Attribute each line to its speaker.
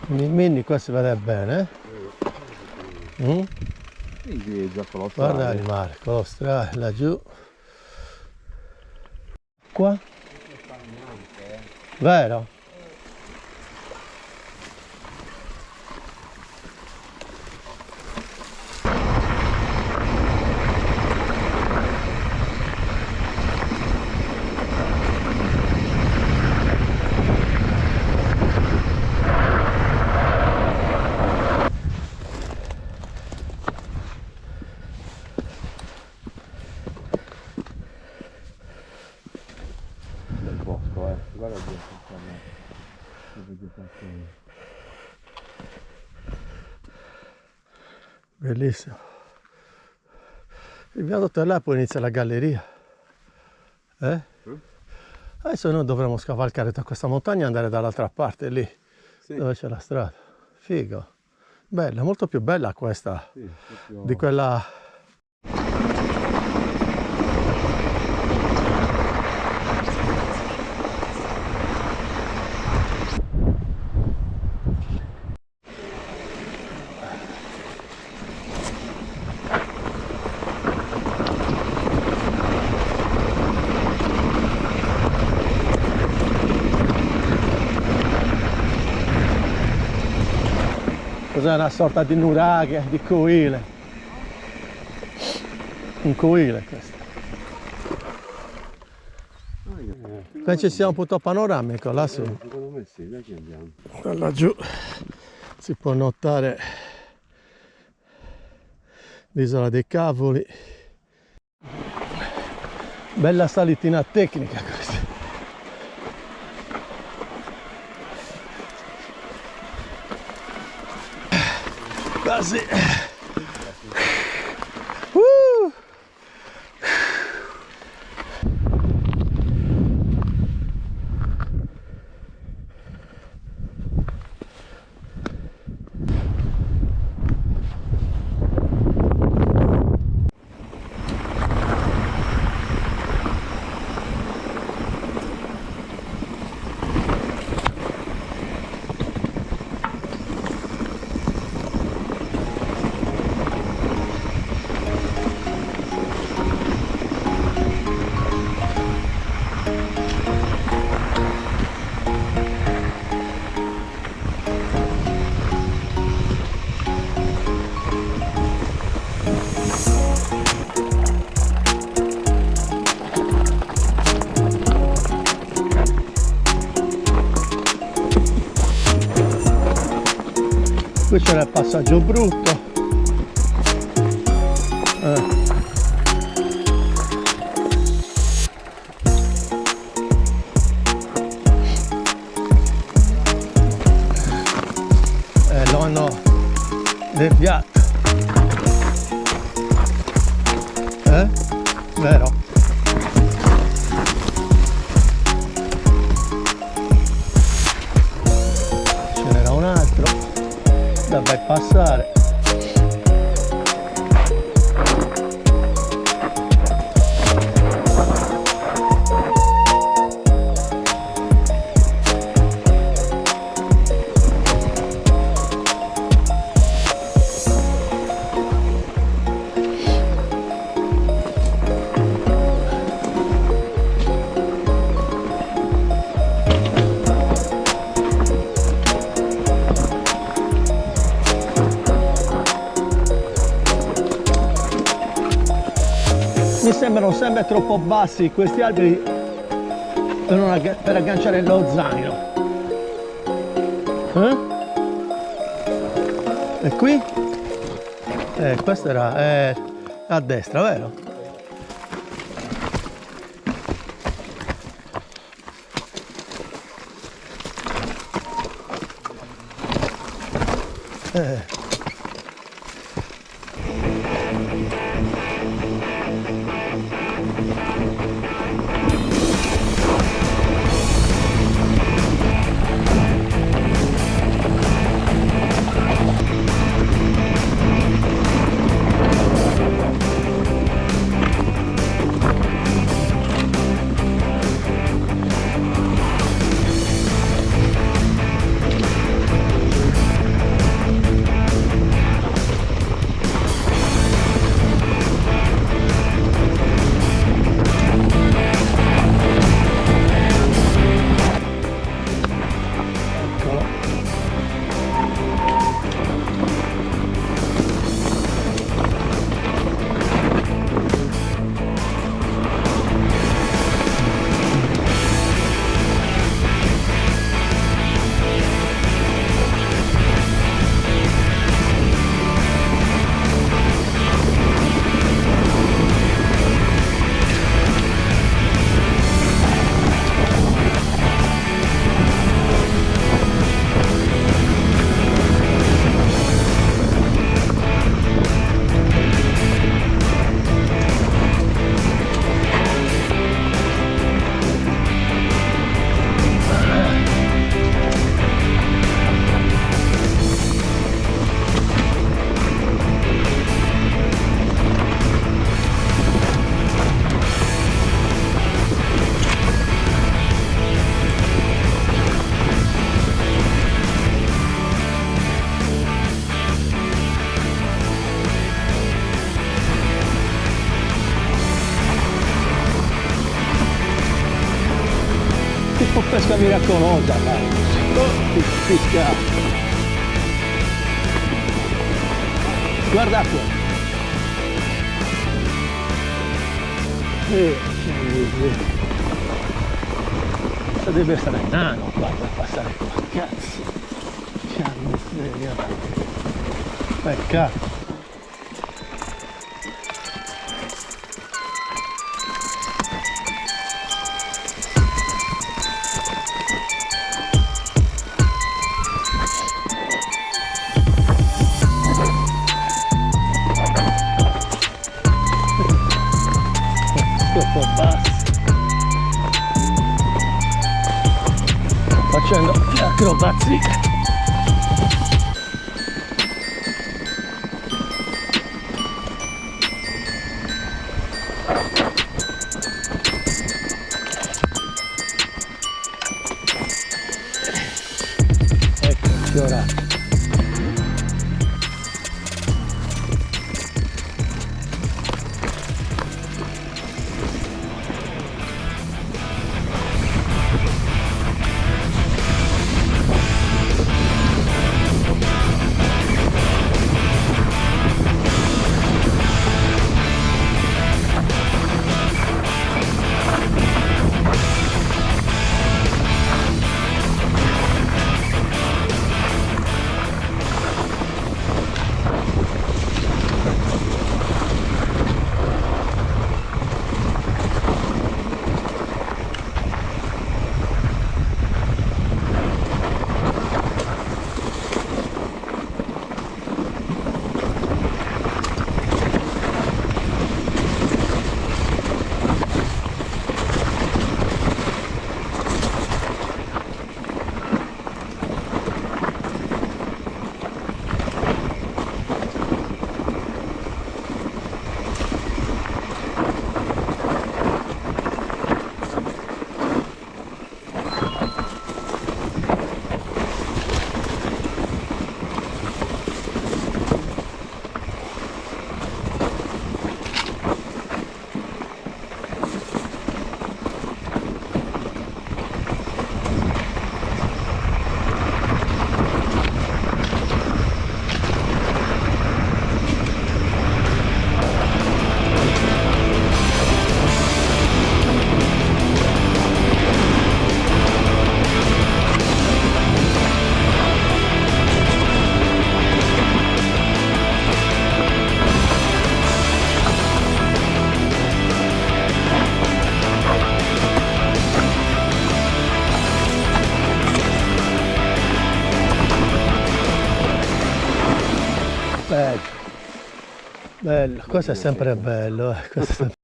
Speaker 1: Mimini qua si vede bene.
Speaker 2: Quindi già con lo
Speaker 1: Guarda il mare, con lo strada laggiù. Qua? Vero?
Speaker 2: del bosco, guarda la vegetazione.
Speaker 1: Bellissimo. Il viadotto è là e poi inizia la galleria. Adesso noi dovremo scavalcare da questa montagna e andare dall'altra parte lì, sì, dove c'è la strada. Figo. Bella, molto più bella questa, sì, proprio... di quella... Cos'è, una sorta di nuraghe, di coile. Un coile questo. Pensi sia un punto panoramico lassù?
Speaker 2: Secondo me sì, da che andiamo?
Speaker 1: Laggiù si può notare l'isola dei Cavoli. Bella salitina tecnica questa. Quasi. Qui c'era il passaggio brutto. Lo hanno deviato. Vero? Ce n'era un altro da bypassare. Mi sembrano sempre troppo bassi questi alberi per agganciare lo zaino. E qui? Questo era a destra, vero? questa miracolosa, dai. Oh, picca. Guarda qua. Questo deve essere nano qua per passare qua. Cazzo. C'è miseria. Peccato. Troppo basso, facendo le acrobazie. Ecco, fiorato. Bello, bello, questo è sempre bello, questo è sempre